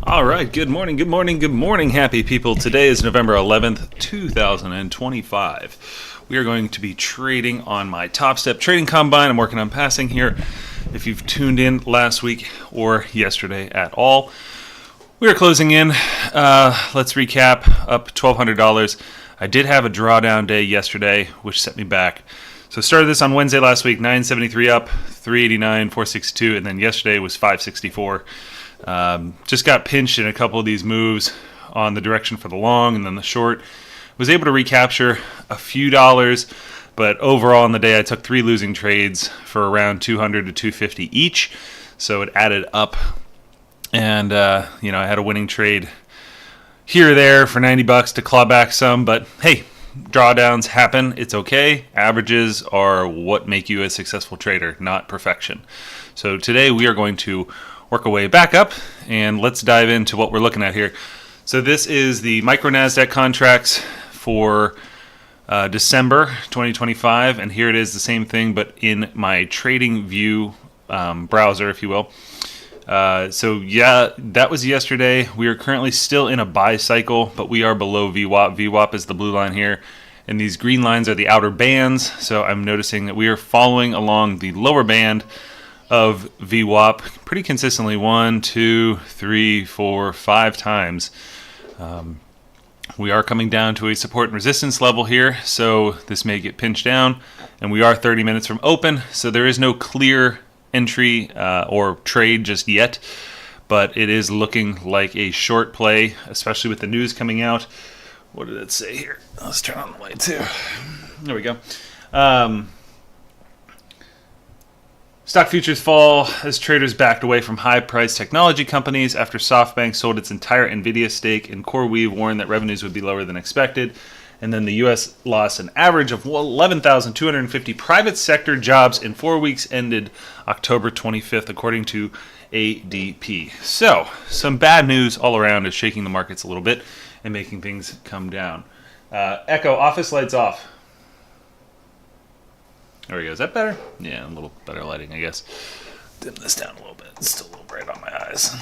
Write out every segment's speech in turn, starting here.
All right, good morning, good morning, good morning, happy people. Today is November 11th, 2025. We are going to be trading on my Top Step Trading Combine. I'm working on passing here. If you've tuned in last week or yesterday at all, we are closing in. Let's recap, up $1,200. I did have a drawdown day yesterday, which set me back. So started this on Wednesday last week, 973 up, 389, 462, and then yesterday was 564. Just got pinched in a couple of these moves on the direction for the long and then the short. Was able to recapture a few dollars, but overall in the day I took 3 losing trades for around 200 to 250 each. So it added up, and I had a winning trade here or there for $90 to claw back some. But hey, drawdowns happen. It's okay. Averages are what make you a successful trader, not perfection. So today we are going to work our way back up, and let's dive into what we're looking at here. So this is the micro NASDAQ contracts for December 2025, and here it is, the same thing, but in my Trading View browser, if you will. So yeah, that was yesterday. We are currently still in a buy cycle, but we are below VWAP. VWAP is the blue line here, and these green lines are the outer bands. So I'm noticing that we are following along the lower band of VWAP pretty consistently 1, 2, 3, 4, 5 times. We are coming down to a support and resistance level here, so this may get pinched down, and we are 30 minutes from open, so there is no clear entry or trade just yet, but it is looking like a short play, especially with the news coming out. What did it say here? Let's turn on the light too. There we go. Stock futures fall as traders backed away from high-priced technology companies after SoftBank sold its entire NVIDIA stake, and CoreWeave warned that revenues would be lower than expected. And then the U.S. lost an average of 11,250 private sector jobs in 4 weeks ended October 25th, according to ADP. So, some bad news all around is shaking the markets a little bit and making things come down. Echo, office lights off. There we go. Is that better? Yeah, a little better lighting, I guess. Dim this down a little bit. It's still a little bright on my eyes.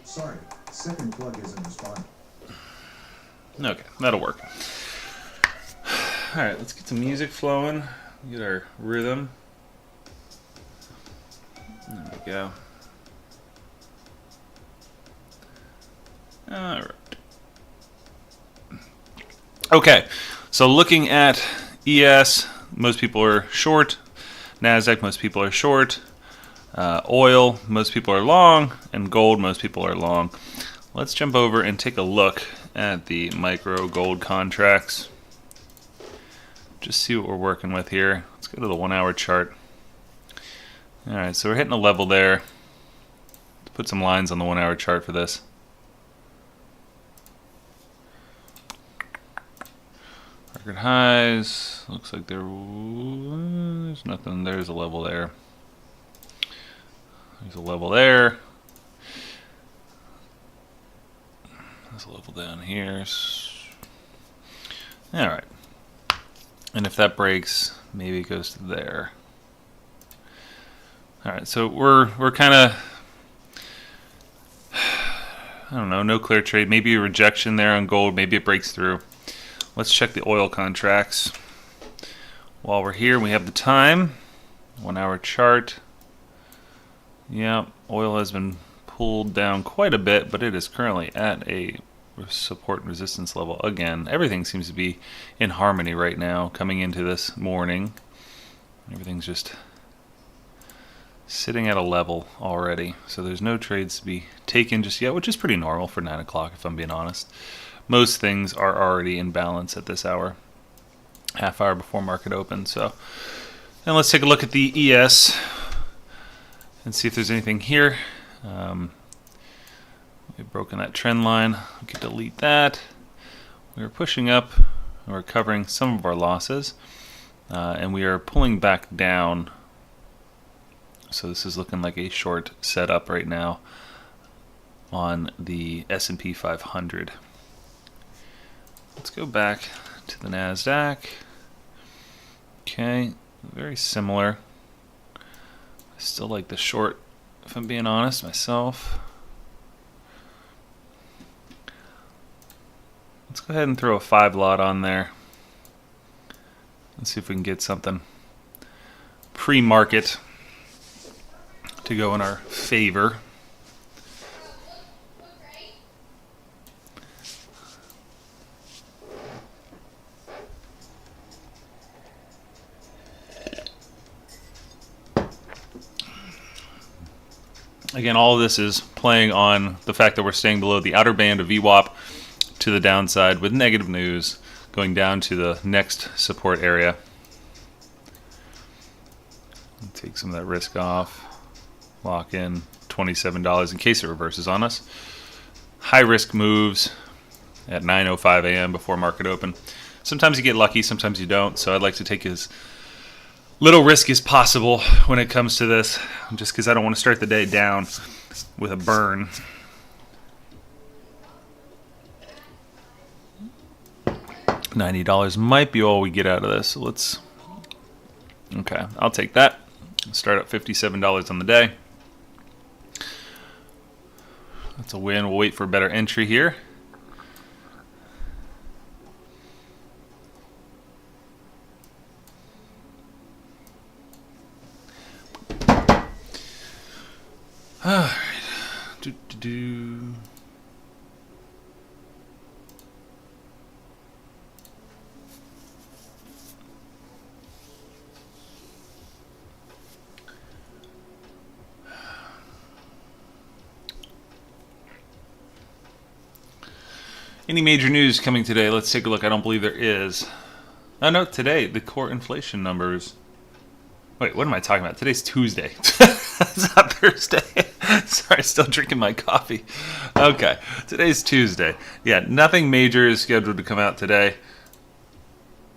Sorry, second plug isn't responding. Okay, that'll work. All right, let's get some music flowing. Get our rhythm. There we go. All right. Okay, so looking at ES, most people are short. NASDAQ, most people are short. Oil, most people are long. And gold, most people are long. Let's jump over and take a look at the micro gold contracts. Just see what we're working with here. Let's go to the 1 hour chart. Alright, so we're hitting a level there. Let's put some lines on the 1 hour chart for this. Record highs. Looks like there's nothing. There's a level there. There's a level there. There's a level down here. Alright. And if that breaks, maybe it goes to there. Alright, so we're kind of, I don't know, no clear trade. Maybe a rejection there on gold. Maybe it breaks through. Let's check the oil contracts. While we're here, we have the time. 1 hour chart. Yeah, oil has been pulled down quite a bit, but it is currently at a support and resistance level again. Everything seems to be in harmony right now coming into this morning. Everything's just sitting at a level already, so there's no trades to be taken just yet, which is pretty normal for 9 o'clock if I'm being honest. Most things are already in balance at this hour, half hour before market open. So, and let's take a look at the ES and see if there's anything here. We've broken that trend line. We can delete that. We're pushing up, and we're covering some of our losses, and we are pulling back down. So this is looking like a short setup right now on the S&P 500. Let's go back to the NASDAQ. Okay, very similar. I still like the short, if I'm being honest myself. Let's go ahead and throw a 5 lot on there. Let's see if we can get something pre-market to go in our favor. Again, all of this is playing on the fact that we're staying below the outer band of VWAP to the downside with negative news going down to the next support area. Take some of that risk off. Lock in $27 in case it reverses on us. High risk moves at 9:05 a.m. before market open. Sometimes you get lucky, sometimes you don't. So I'd like to take as little risk as possible when it comes to this, just because I don't want to start the day down with a burn. $90 might be all we get out of this. So let's. Okay, I'll take that. Start at $57 on the day. That's a win. We'll wait for a better entry here. All right. Any major news coming today? Let's take a look. I don't believe there is. Oh, no, today, the core inflation numbers. Wait, what am I talking about? Today's Tuesday. It's not Thursday. Sorry, still drinking my coffee. Okay, today's Tuesday. Yeah, nothing major is scheduled to come out today.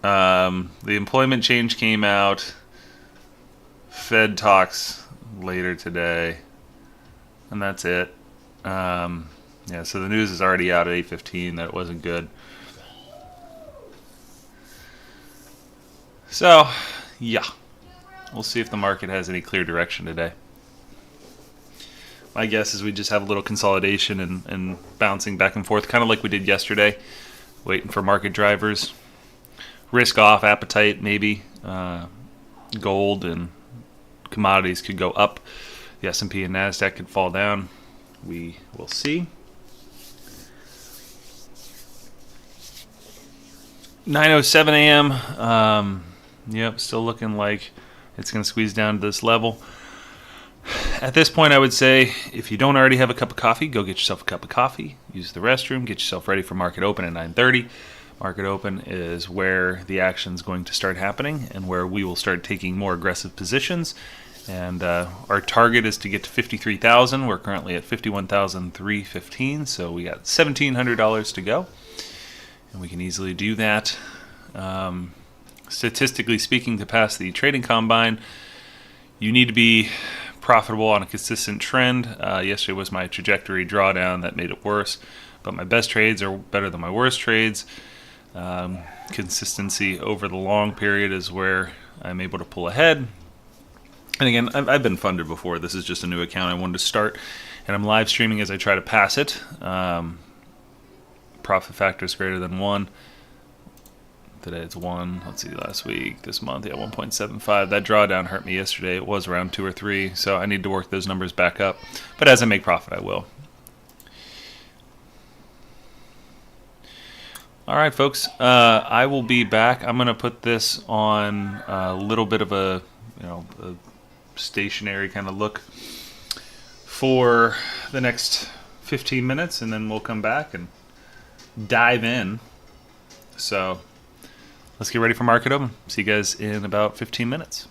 The employment change came out. Fed talks later today. And that's it. Yeah, so the news is already out at 8:15 that it wasn't good. So, yeah. We'll see if the market has any clear direction today. My guess is we just have a little consolidation and bouncing back and forth, kind of like we did yesterday, waiting for market drivers. Risk off appetite, maybe. Gold and commodities could go up. The S&P and NASDAQ could fall down. We will see. 9:07 a.m. Yep, still looking like it's going to squeeze down to this level. At this point, I would say if you don't already have a cup of coffee, go get yourself a cup of coffee. Use the restroom. Get yourself ready for market open at 9:30. Market open is where the action is going to start happening and where we will start taking more aggressive positions. And our target is to get to 53,000. We're currently at 51,315, so we got $1,700 to go. And we can easily do that. Statistically speaking, to pass the trading combine, you need to be profitable on a consistent trend. Yesterday was my trajectory drawdown that made it worse, but my best trades are better than my worst trades. Consistency over the long period is where I'm able to pull ahead. And again, I've been funded before. This is just a new account I wanted to start, and I'm live streaming as I try to pass it. Profit factor is greater than 1. Today it's 1. Let's see, last week, this month, yeah, 1.75. That drawdown hurt me yesterday. It was around 2 or 3, so I need to work those numbers back up. But as I make profit, I will. All right, folks. I will be back. I'm going to put this on a little bit of a stationary kind of look for the next 15 minutes, and then we'll come back and dive in. So let's get ready for market open. See you guys in about 15 minutes.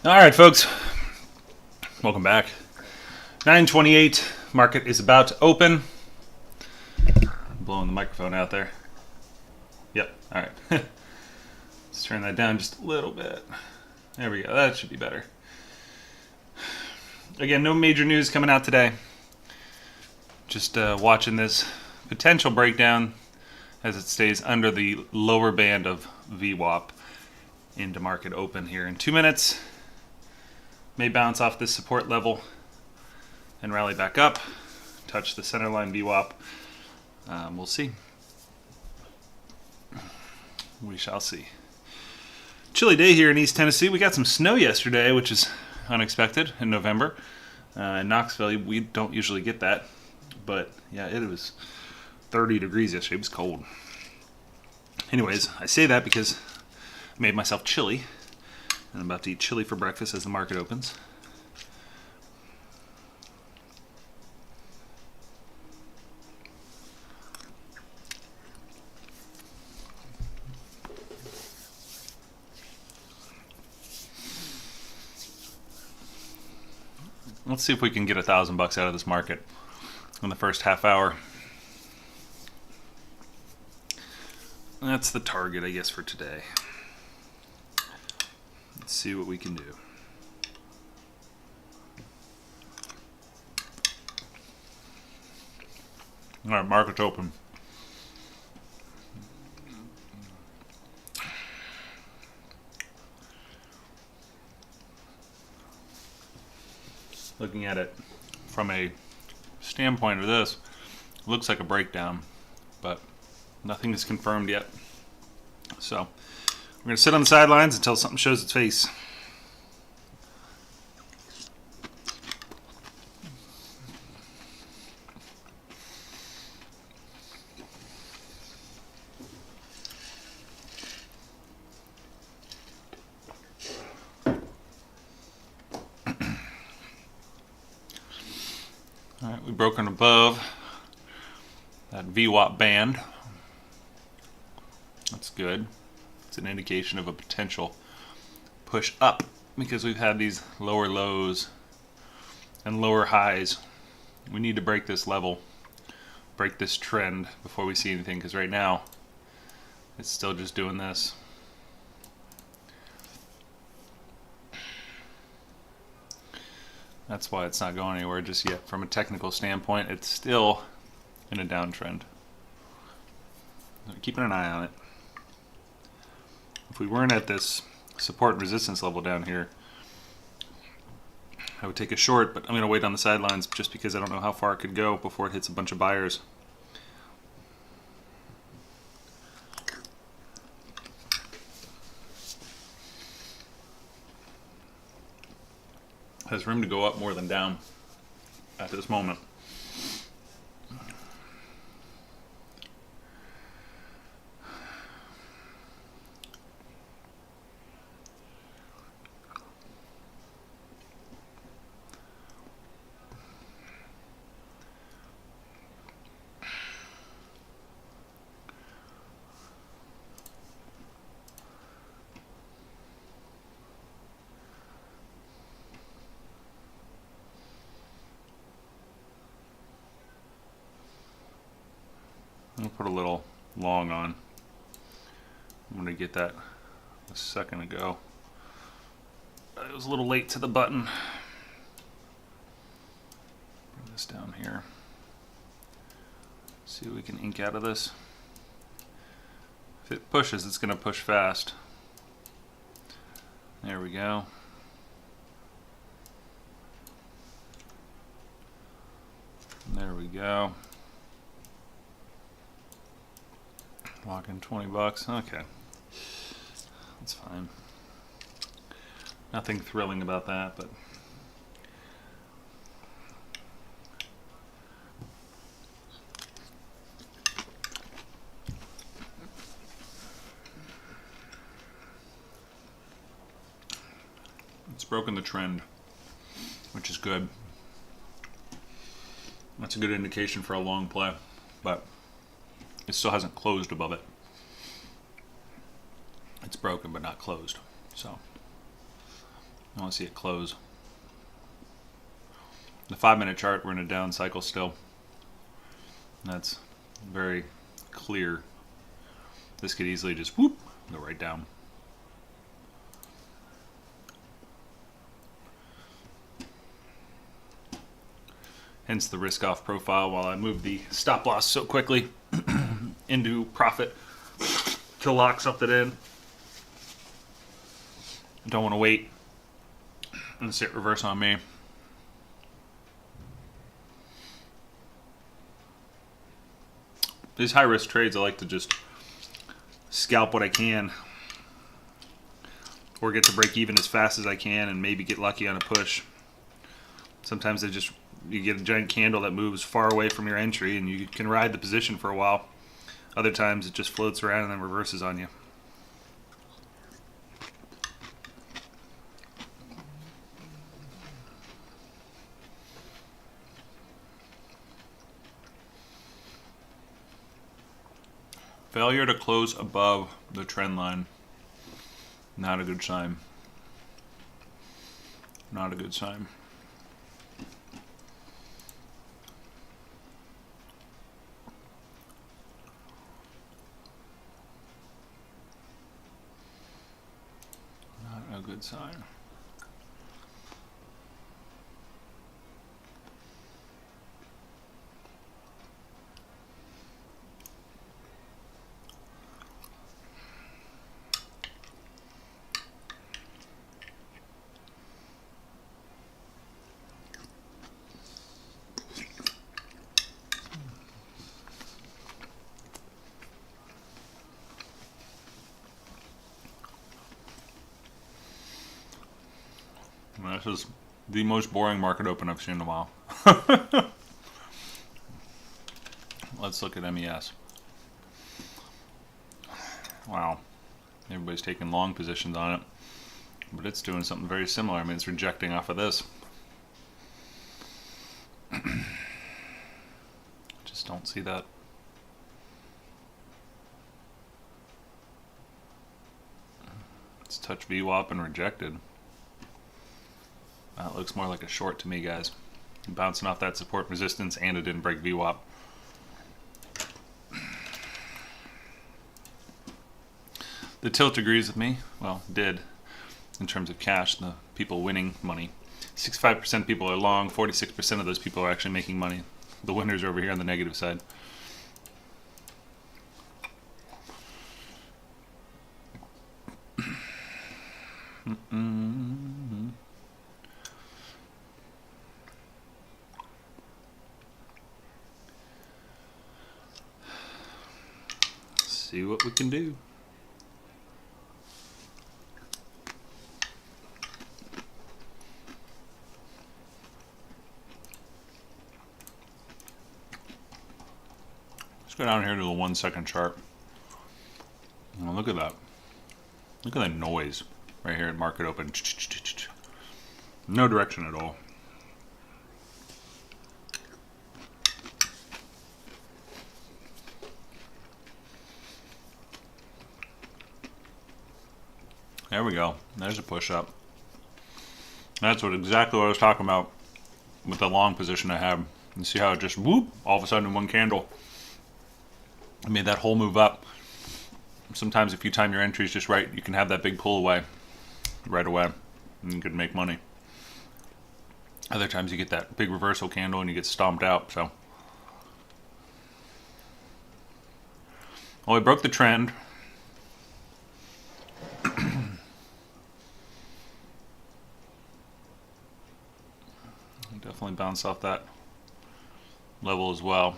All right, folks. Welcome back. 9:28. Market is about to open. I'm blowing the microphone out there. Yep. All right. Let's turn that down just a little bit. There we go. That should be better. Again, no major news coming out today. Just watching this potential breakdown as it stays under the lower band of VWAP into market open here in 2 minutes. May bounce off this support level and rally back up, touch the centerline VWAP. We'll see. We shall see. Chilly day here in East Tennessee. We got some snow yesterday, which is unexpected in November. In Knoxville, we don't usually get that. But yeah, it was 30 degrees yesterday. It was cold. Anyways, I say that because I made myself chili. And I'm about to eat chili for breakfast as the market opens. Let's see if we can get $1,000 out of this market in the first half hour. That's the target, I guess, for today. Let's see what we can do. All right, market's open. Looking at it from a standpoint of this, it looks like a breakdown, but nothing is confirmed yet. So we're going to sit on the sidelines until something shows its face. All right, we've broken above that VWAP band. That's good. It's an indication of a potential push up because we've had these lower lows and lower highs. We need to break this level, break this trend before we see anything, because right now it's still just doing this. That's why it's not going anywhere just yet. From a technical standpoint, it's still in a downtrend. Keeping an eye on it. If we weren't at this support and resistance level down here, I would take a short, but I'm going to wait on the sidelines just because I don't know how far it could go before it hits a bunch of buyers. Has room to go up more than down at this moment. I'll put a little long on. I'm going to get that a second ago. I was a little late to the button. Bring this down here. See what we can ink out of this. If it pushes, it's going to push fast. There we go. There we go. Lock in $20. Okay. That's fine. Nothing thrilling about that, but it's broken the trend, which is good. That's a good indication for a long play, but it still hasn't closed above it. It's broken but not closed. So I want to see it close. The 5-minute chart, we're in a down cycle still. That's very clear. This could easily just whoop, go right down. Hence the risk off profile while I move the stop loss so quickly into profit to lock something in. Don't want to wait and sit reverse on me. These high risk trades, I like to just scalp what I can or get to break even as fast as I can and maybe get lucky on a push. Sometimes you get a giant candle that moves far away from your entry and you can ride the position for a while. Other times it just floats around and then reverses on you. Failure to close above the trend line. Not a good sign. Not a good sign. Not a good sign. This is the most boring market open I've seen in a while. Let's look at MES. Wow. Everybody's taking long positions on it. But it's doing something very similar. I mean, it's rejecting off of this. Just don't see that. It's touched VWAP and rejected. That looks more like a short to me, guys. Bouncing off that support resistance, and it didn't break VWAP. The tilt agrees with me. Well, did. In terms of cash, the people winning money. 65% people are long, 46% of those people are actually making money. The winners are over here on the negative side. See what we can do. Let's go down here to the 1 second chart. Oh, look at that. Look at that noise right here at market open. No direction at all. There we go. There's a push up. That's exactly what I was talking about with the long position I have. You see how it just whoop, all of a sudden in one candle. I made that whole move up. Sometimes if you time your entries just right, you can have that big pull away right away and you can make money. Other times you get that big reversal candle and you get stomped out. So, well, we broke the trend. Definitely bounce off that level as well.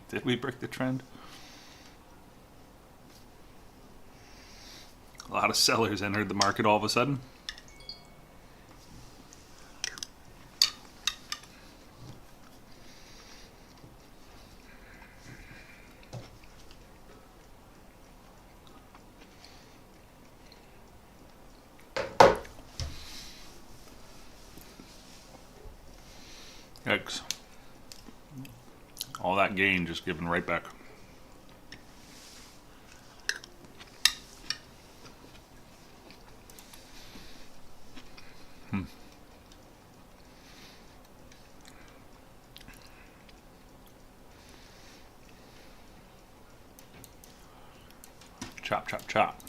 Did we break the trend? A lot of sellers entered the market all of a sudden. Yikes. All that gain just given right back. Chop, chop, chop.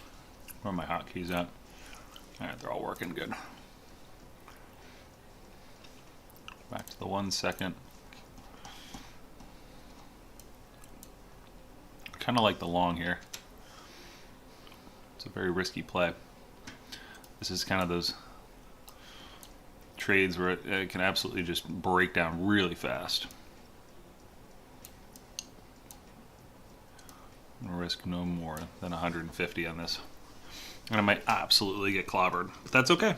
Where are my hotkeys at? Alright, they're all working good. Back to the 1 second. Kind of like the long here. It's a very risky play. This is kind of those trades where it can absolutely just break down really fast. I'm gonna risk no more than 150 on this. And I might absolutely get clobbered, but that's okay.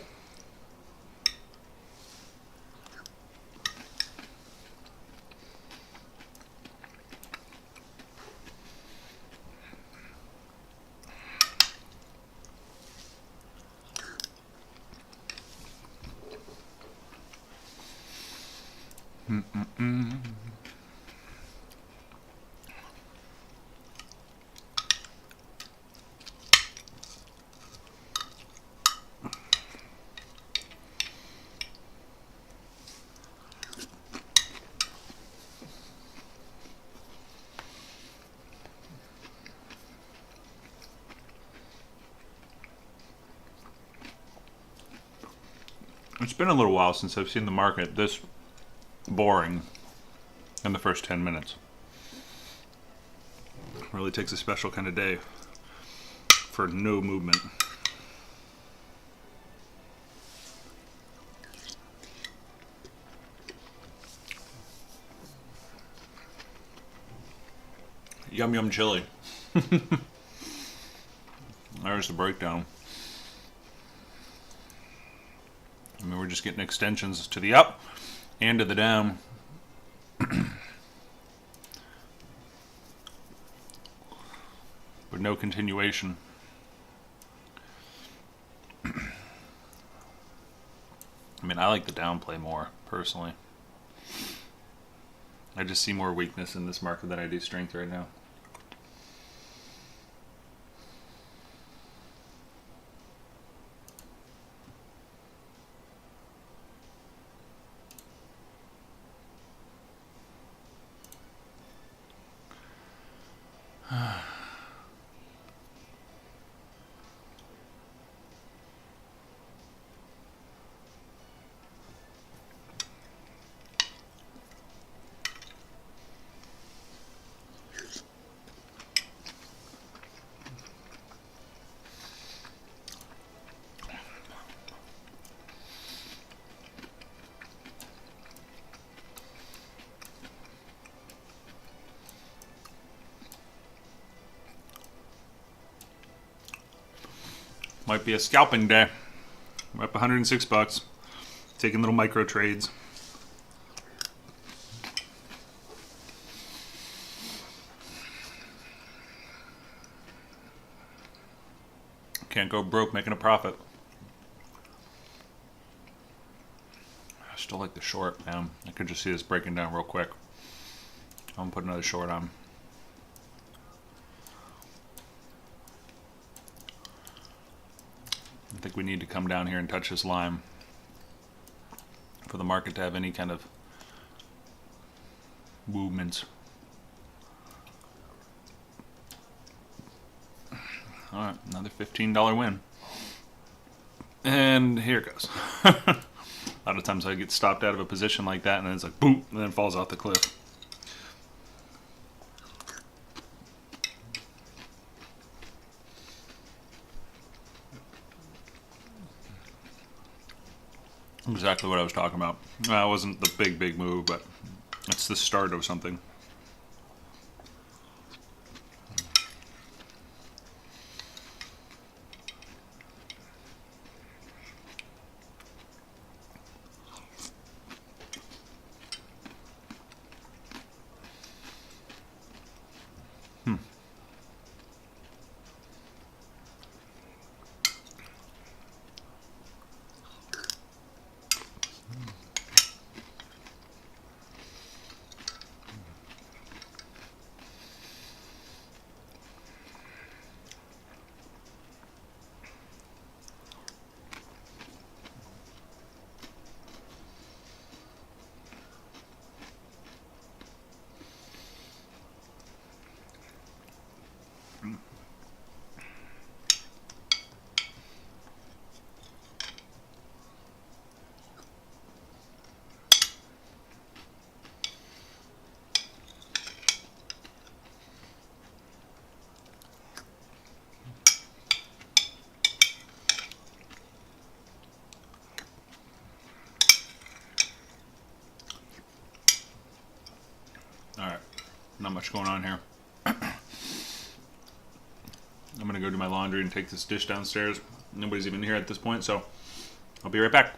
It's been a little while since I've seen the market this boring in the first 10 minutes. It really takes a special kind of day for no movement. Yum yum chili. There's the breakdown. I mean, we're just getting extensions to the up and to the down. But no continuation. I mean, I like the down play more, personally. I just see more weakness in this market than I do strength right now. Might be a scalping day. We're up 106 bucks. Taking little micro trades. Can't go broke making a profit. I still like the short, man. I could just see this breaking down real quick. I'm gonna put another short on. I think we need to come down here and touch this line for the market to have any kind of movements. Alright, another $15 win. And here it goes. A lot of times I get stopped out of a position like that and then it's like boom, and then it falls off the cliff. Exactly what I was talking about. It wasn't the big move, but it's the start of something. much going on here. I'm going to go do my laundry and take this dish downstairs. Nobody's even here at this point, so I'll be right back.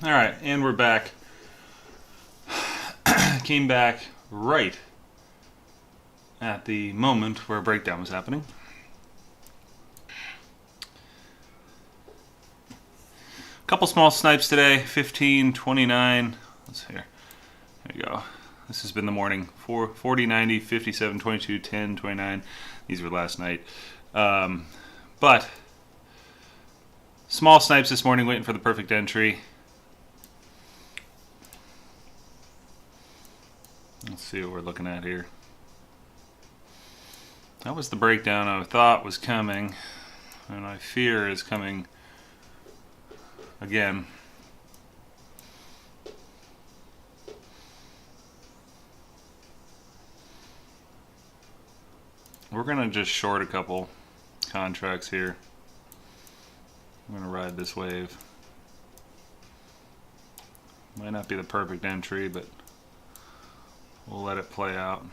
All right, and we're back. Came back right at the moment where a breakdown was happening. A couple small snipes today, 15, 29. Let's see here. There you go. This has been the morning. 40, 90, 57, 22, 10, 29. These were last night. But small snipes this morning waiting for the perfect entry. Let's see what we're looking at here. That was the breakdown I thought was coming, and I fear is coming again. We're going to just short a couple contracts here. I'm going to ride this wave. Might not be the perfect entry, but we'll let it play out.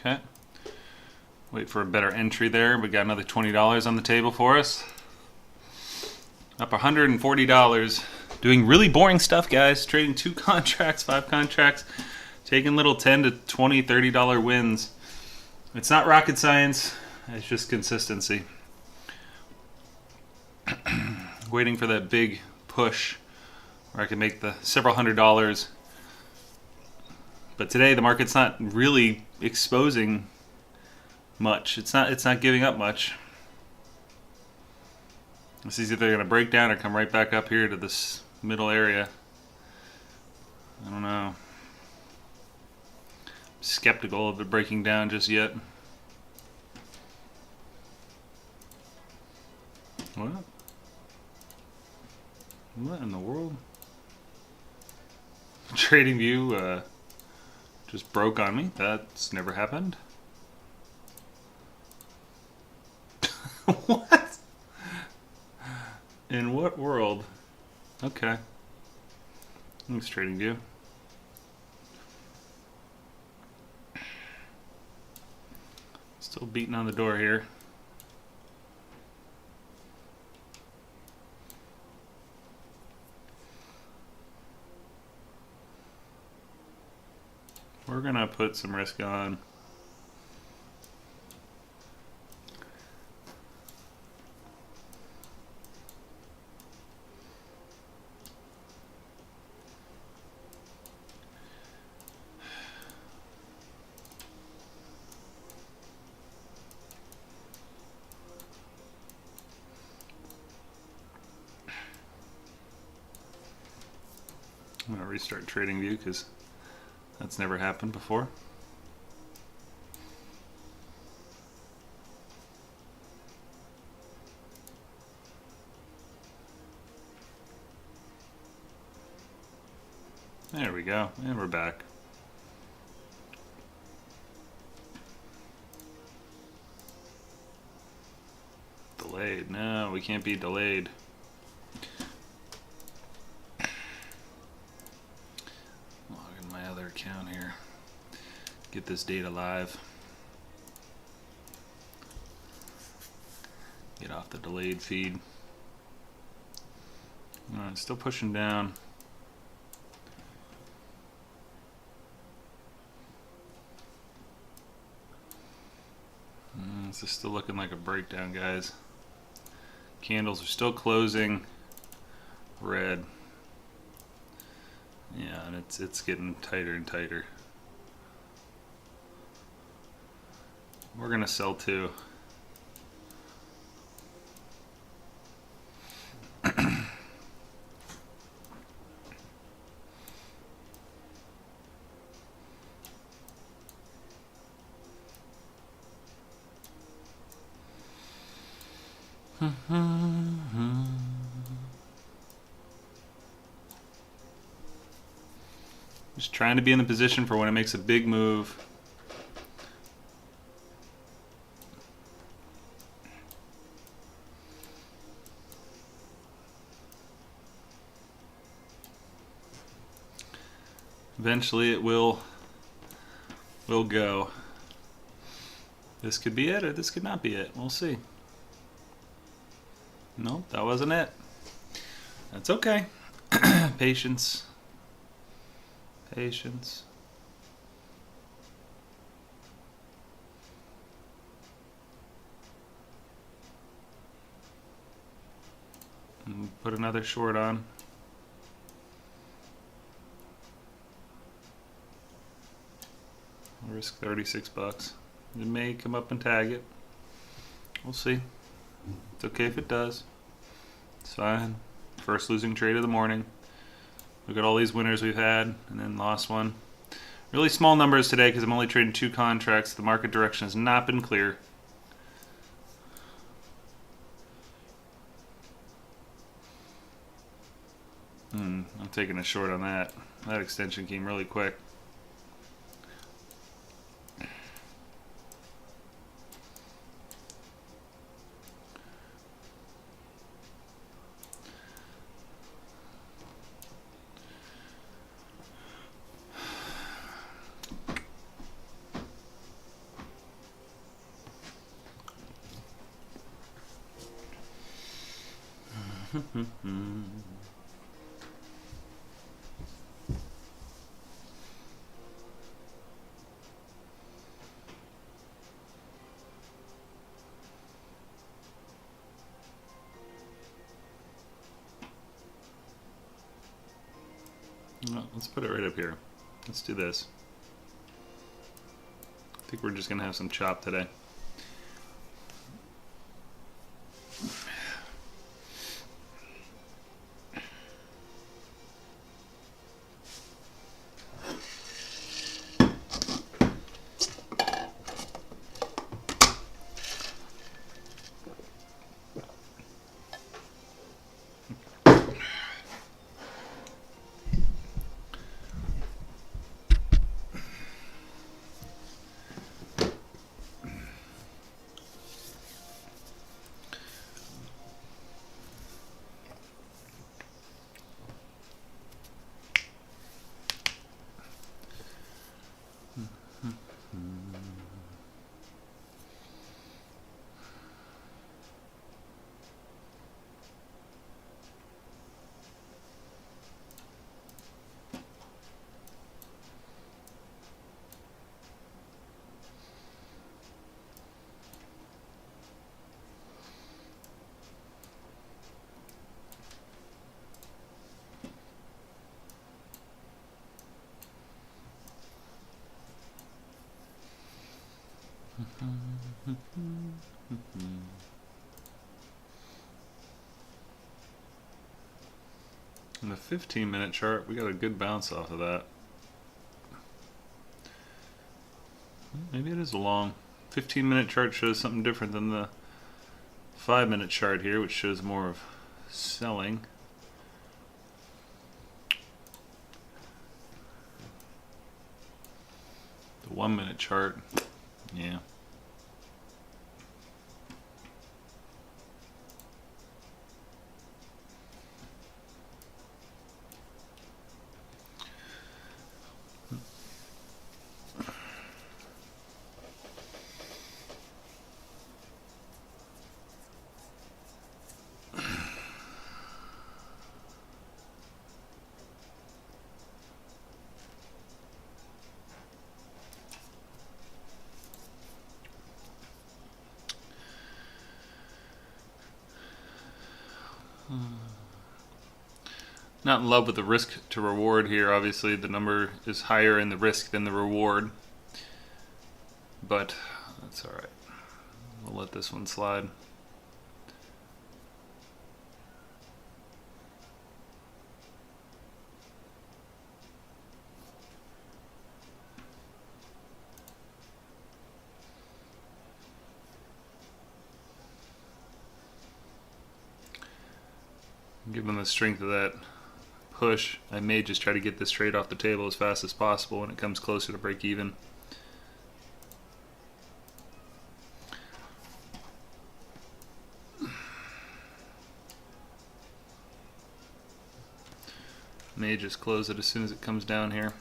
Okay. Wait for a better entry there. We got another $20 on the table for us. Up $140. Doing really boring stuff, guys. Trading 2 contracts, 5 contracts. Taking little $10 to $20, $30 wins. It's not rocket science. It's just consistency. Waiting for that big push where I can make the several $100s. But today the market's not really exposing much. It's not giving up much. Let's see if they're going to break down or come right back up here to this middle area. I don't know. Skeptical of it breaking down just yet. What? What in the world? TradingView just broke on me. That's never happened. What? In what world? Okay. Thanks, TradingView. Still beating on the door here. We're gonna put some risk on. I'm gonna restart TradingView because that's never happened before. There we go, and we're back. Delayed. No, we can't be delayed. Log in my other account here. Get this data live. Get off the delayed feed. Alright, still pushing down. This is still looking like a breakdown, guys. Candles are still closing red. Yeah, and it's getting tighter and tighter. We're gonna sell too. Just trying to be in the position for when it makes a big move. Eventually it will go. This could be it, or this could not be it. We'll see. No, that wasn't it. That's okay. Patience. Patience. And put another short on. I'll risk 36 bucks. It may come up and tag it. We'll see. It's okay if it does. It's fine. First losing trade of the morning. Look at all these winners we've had, and then lost one. Really small numbers today because I'm only trading 2 contracts. The market direction has not been clear. I'm taking a short on that. That extension came really quick. Well, let's put it right up here. Let's do this. I think we're just gonna have some chop today. In the 15-minute chart, we got a good bounce off of that. Maybe it is a long. 15-minute chart shows something different than the 5-minute chart here, which shows more of selling. The 1-minute chart, yeah. Not in love with the risk to reward here. Obviously, the number is higher in the risk than the reward, but that's all right. We'll let this one slide. Given the strength of that push, I may just try to get this trade off the table as fast as possible when it comes closer to break even. May just close it as soon as it comes down here.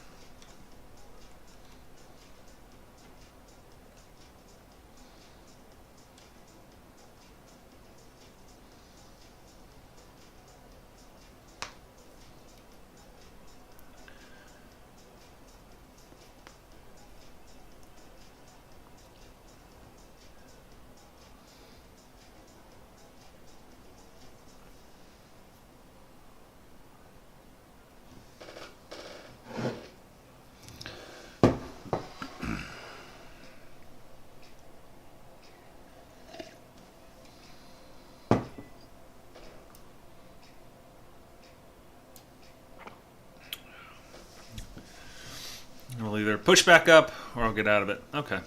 It'll either push back up or I'll get out of it. Okay.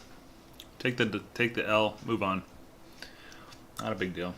Take the L, move on. Not a big deal.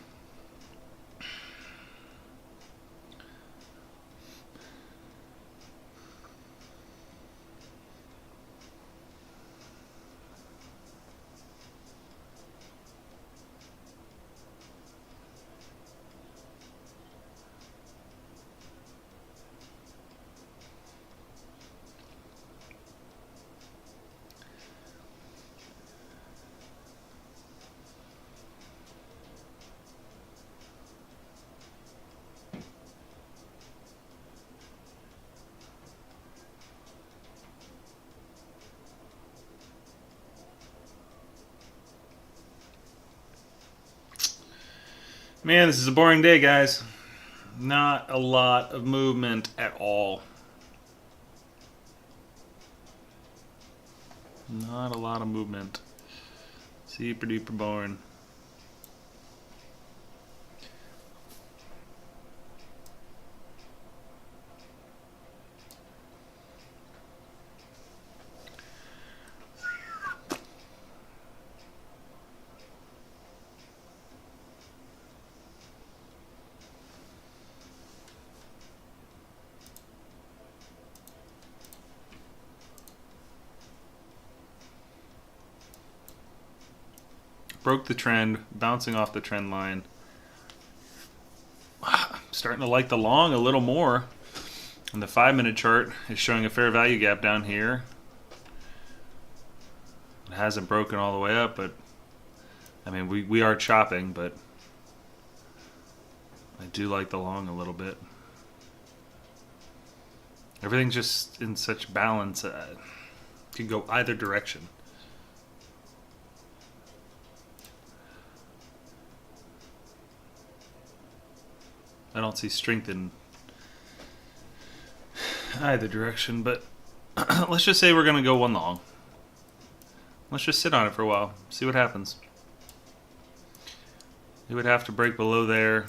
Man, this is a boring day, guys. Not a lot of movement at all. Not a lot of movement. Super duper boring. Broke the trend, bouncing off the trend line. Starting to like the long a little more. And the 5-minute chart is showing a fair value gap down here. It hasn't broken all the way up, but I mean, we are chopping, but I do like the long a little bit. Everything's just in such balance. It can go either direction. I don't see strength in either direction, but let's just say we're going to go one long. Let's just sit on it for a while, see what happens. It would have to break below there.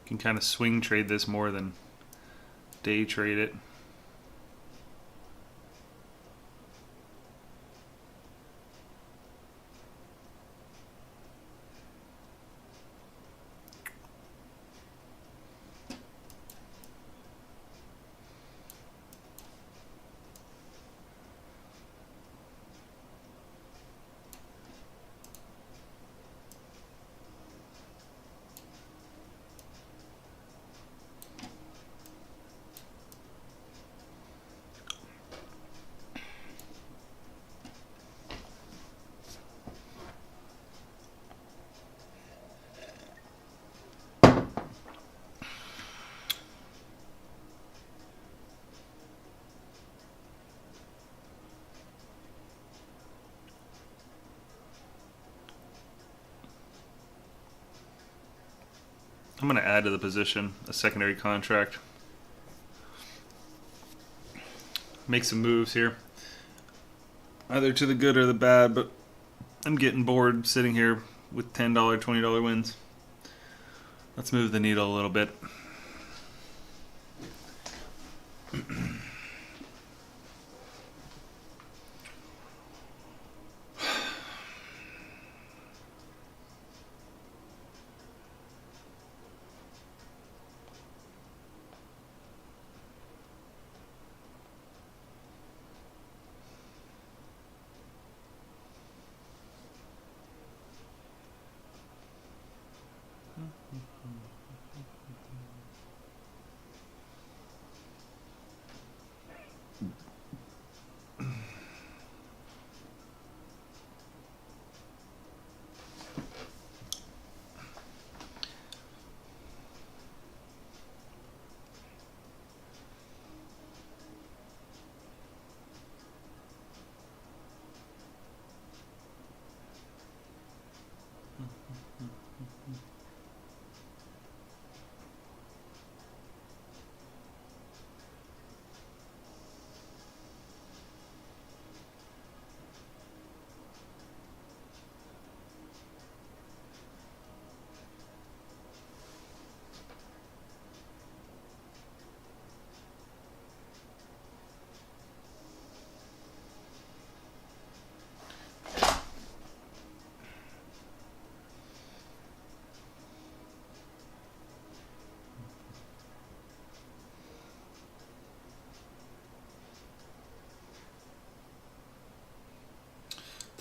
You can kind of swing trade this more than day trade it. I'm going to add to the position a secondary contract. Make some moves here. Either to the good or the bad, but I'm getting bored sitting here with $10, $20 wins. Let's move the needle a little bit.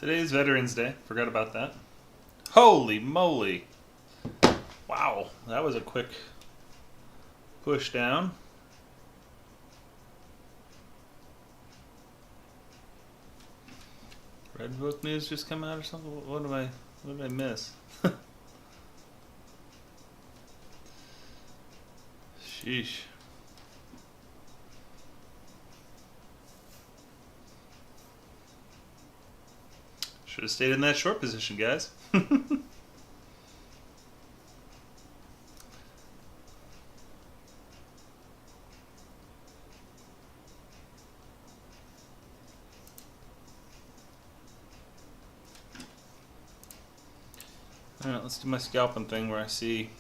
Today's Veterans Day. Forgot about that. Holy moly. Wow, that was a quick push down. Red Book news just come out or something? What did I miss? Sheesh. Should have stayed in that short position, guys. Alright, let's do my scalping thing where I see.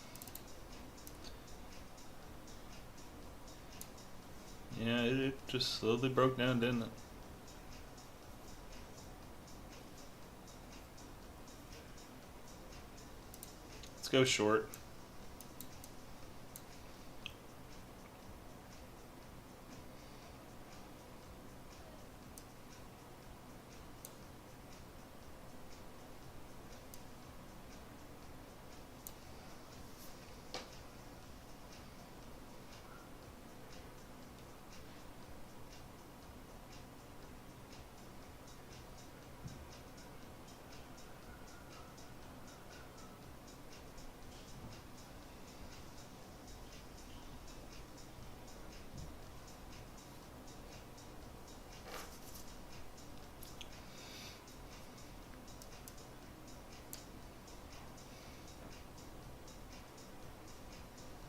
Yeah, it just slowly broke down, didn't it? Let's go short.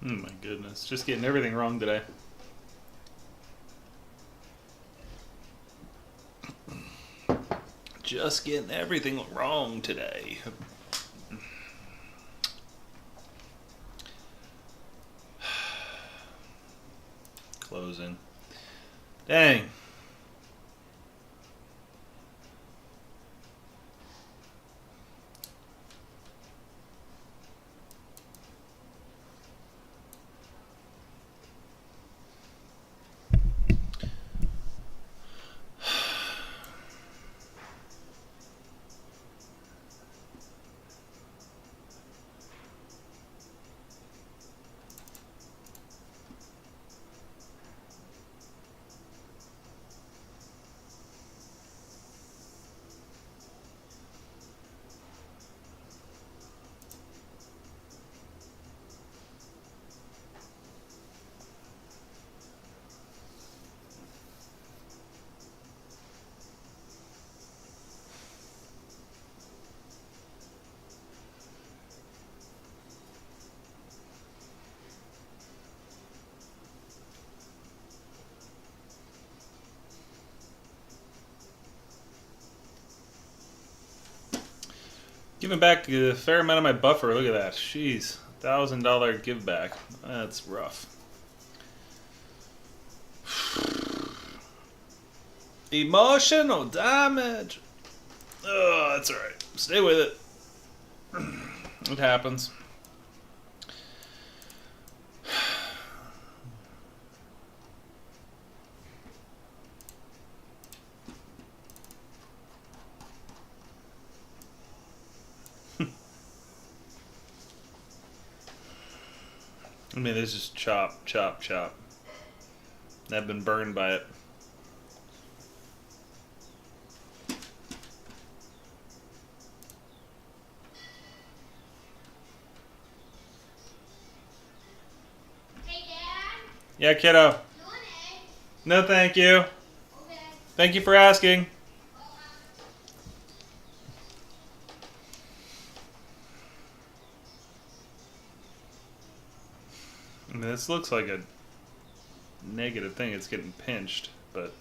Oh my goodness, just getting everything wrong today. Just getting everything wrong today. Closing. Dang. Giving back a fair amount of my buffer. Look at that. Jeez. $1,000 give back. That's rough. Emotional damage. Oh, that's alright. Stay with it. It happens. I mean, this is chop, chop, chop. I've been burned by it. Hey, Dad. Yeah, kiddo. You want eggs? No, thank you. Okay. Thank you for asking. I mean, this looks like a negative thing. It's getting pinched, but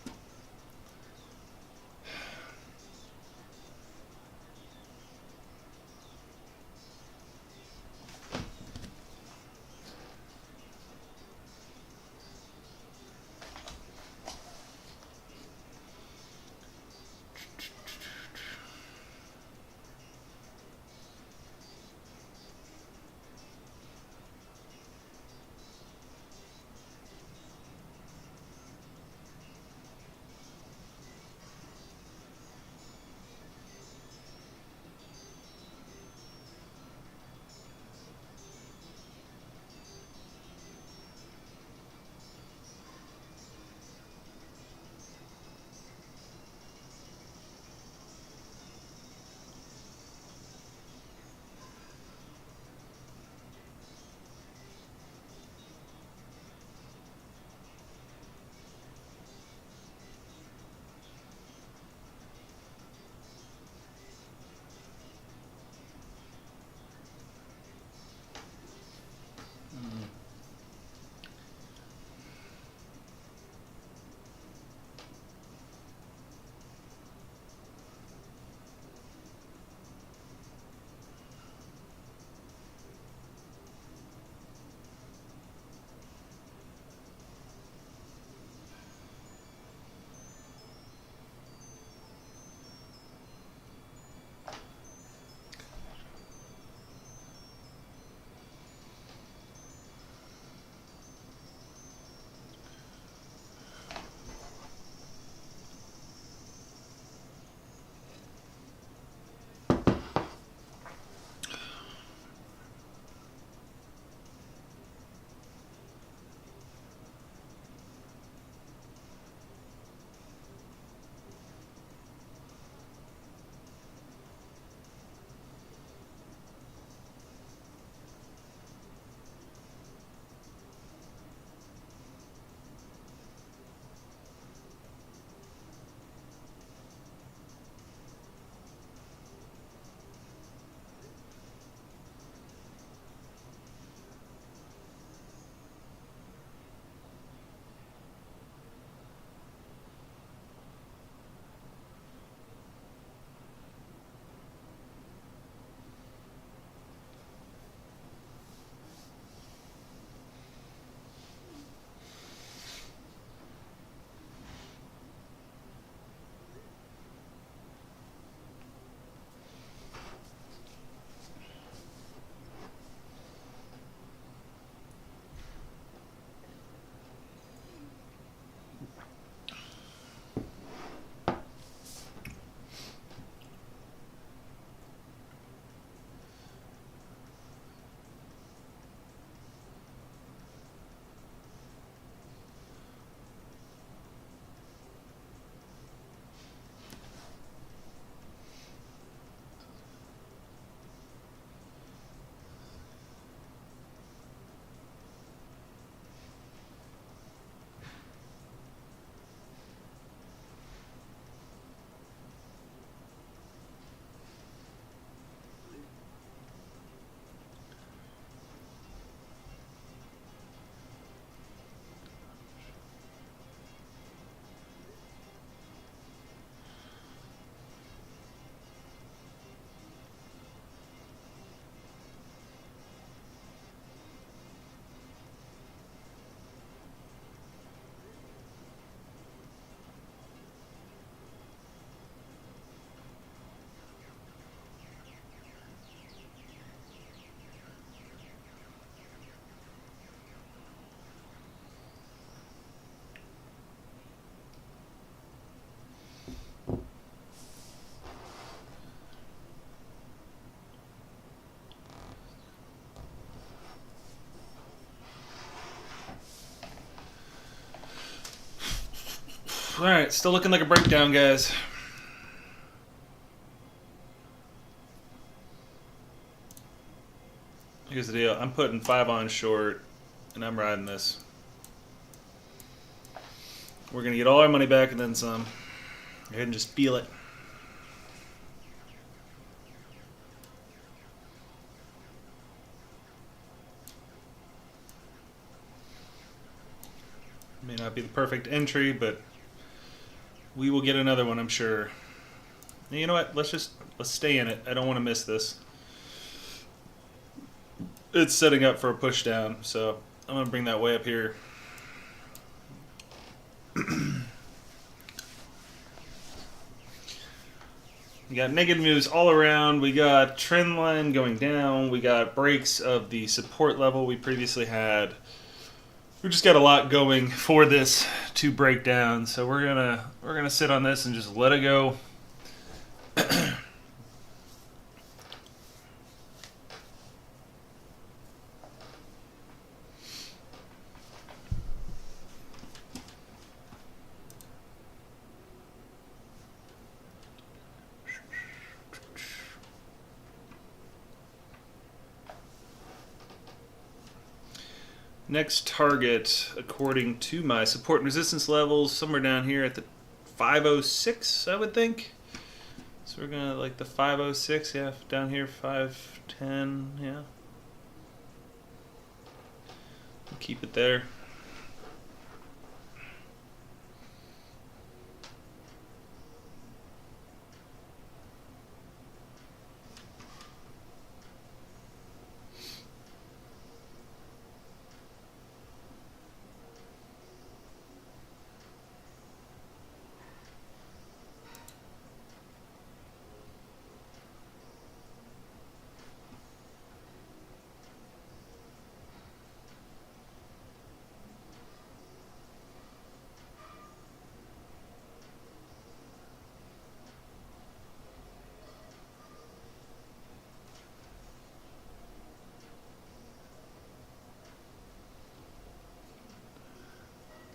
All right, still looking like a breakdown, guys. Here's the deal. I'm putting 5 on short, and I'm riding this. We're going to get all our money back and then some. Go ahead and just feel it. May not be the perfect entry, but we will get another one, I'm sure. And you know what? Let's stay in it. I don't want to miss this. It's setting up for a push down, so I'm going to bring that way up here. We got negative moves all around. We got trend line going down. We got breaks of the support level we previously had. We just got a lot going for this to break down, so we're gonna sit on this and just let it go. Next target, according to my support and resistance levels, somewhere down here at the 506, I would think. So we're gonna like the 506, yeah, down here 510, yeah. Keep it there.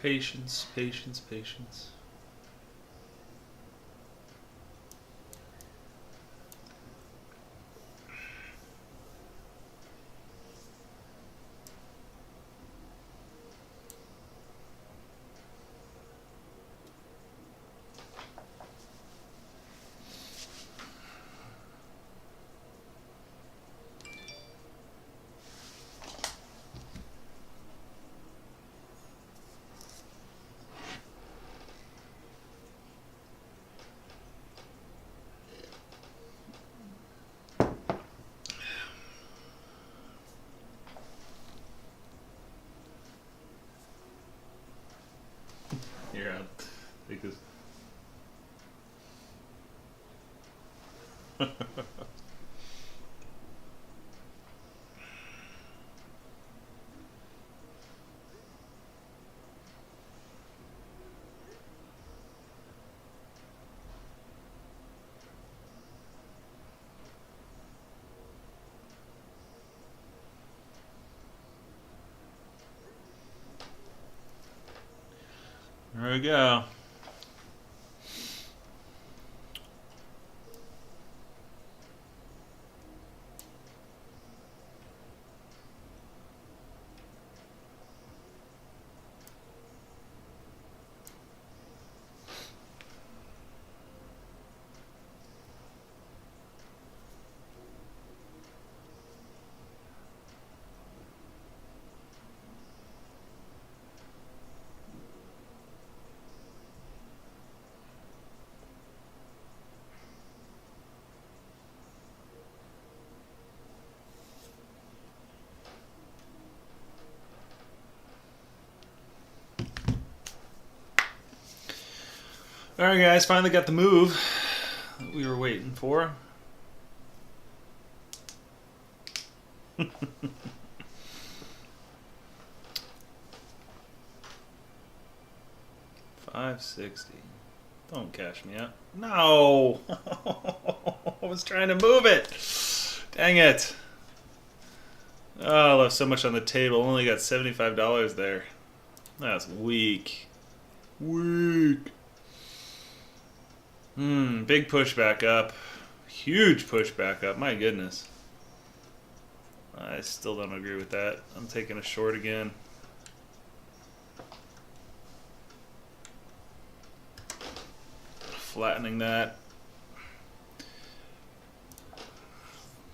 Patience, patience, patience. Here, I'll take this. There we go. All right, guys, finally got the move that we were waiting for. $560. Don't cash me out. No! I was trying to move it. Dang it. Oh, I left so much on the table. Only got $75 there. That's weak. Weak. Big push back up. Huge push back up. My goodness. I still don't agree with that. I'm taking a short again. Flattening that.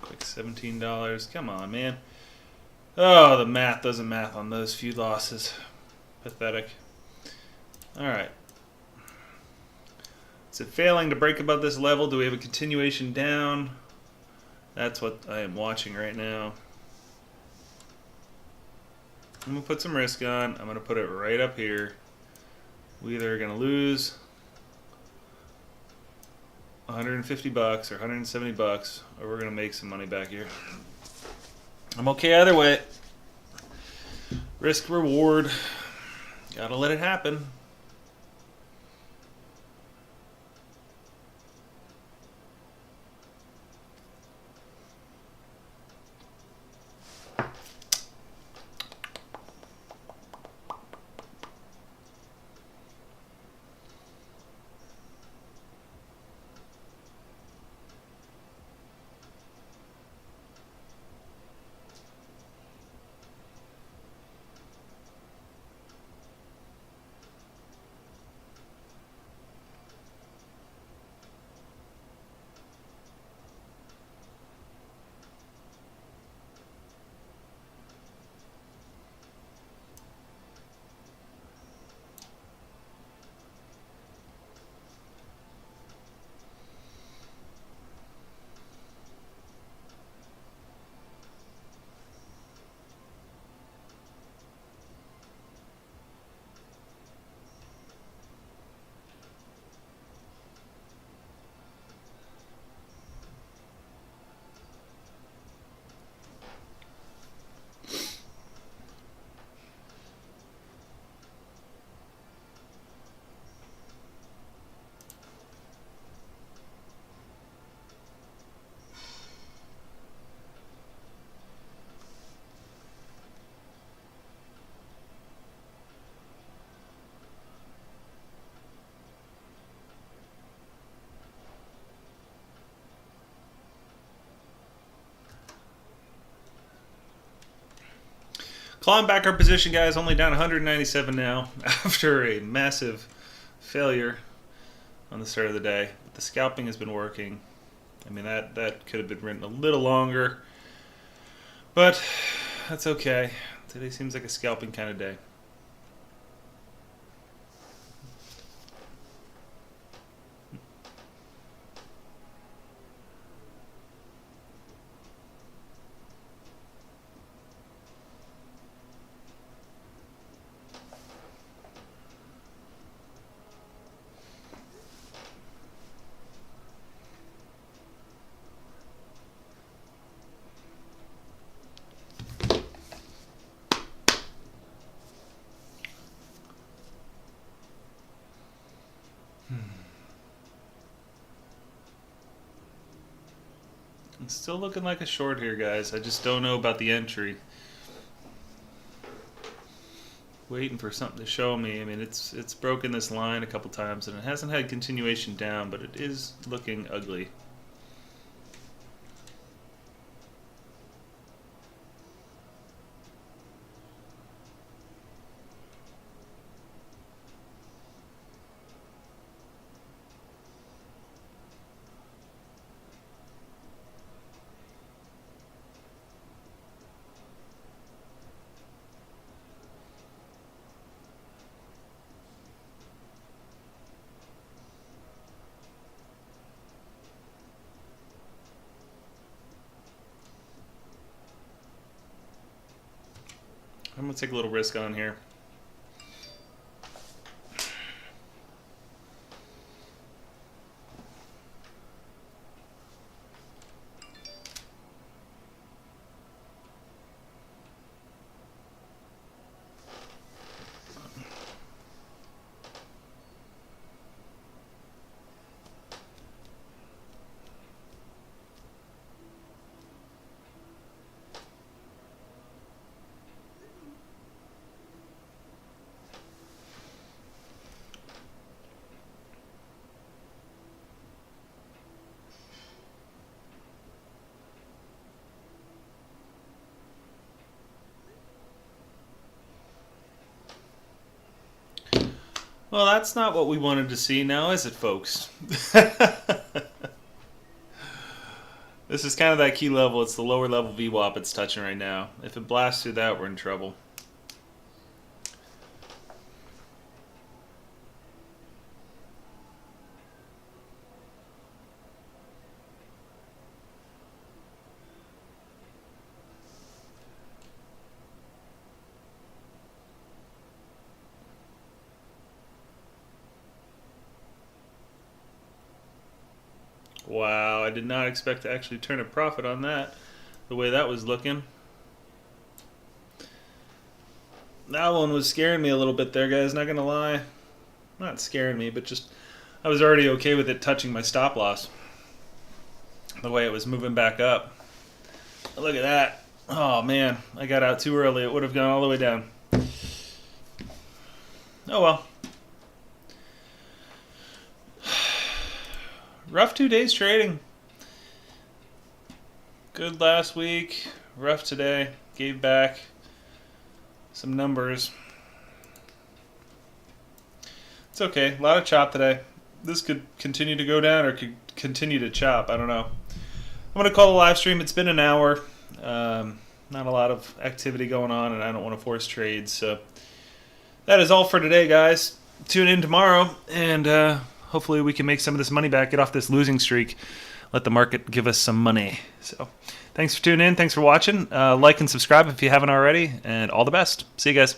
Quick $17. Come on, man. Oh, the math doesn't math on those few losses. Pathetic. Alright. Is it failing to break above this level? Do we have a continuation down? That's what I am watching right now. I'm going to put some risk on. I'm going to put it right up here. We either are going to lose 150 bucks or 170 bucks, or we're going to make some money back here. I'm okay either way. Risk reward. Gotta let it happen. Clawing back our position, guys. Only down 197 now after a massive failure on the start of the day. But the scalping has been working. I mean, that could have been written a little longer. But that's okay. Today seems like a scalping kind of day. It's still looking like a short here, guys. I just don't know about the entry. Waiting for something to show me. I mean, it's broken this line a couple times, and it hasn't had continuation down, but it is looking ugly. I'm going to take a little risk on here. Well, that's not what we wanted to see now, is it, folks? This is kind of that key level. It's the lower level VWAP it's touching right now. If it blasts through that, we're in trouble. Wow, I did not expect to actually turn a profit on that, the way that was looking. That one was scaring me a little bit there, guys, not gonna lie. Not scaring me, but just, I was already okay with it touching my stop loss. The way it was moving back up. Look at that. Oh man, I got out too early. It would have gone all the way down. Oh well. Rough 2 days trading. Good last week. Rough today. Gave back some numbers. It's okay. A lot of chop today. This could continue to go down or could continue to chop. I don't know. I'm going to call the live stream. It's been an hour. Not a lot of activity going on, and I don't want to force trades. So that is all for today, guys. Tune in tomorrow, and hopefully we can make some of this money back, get off this losing streak, let the market give us some money. So thanks for tuning in. Thanks for watching. Like and subscribe if you haven't already, and all the best. See you guys.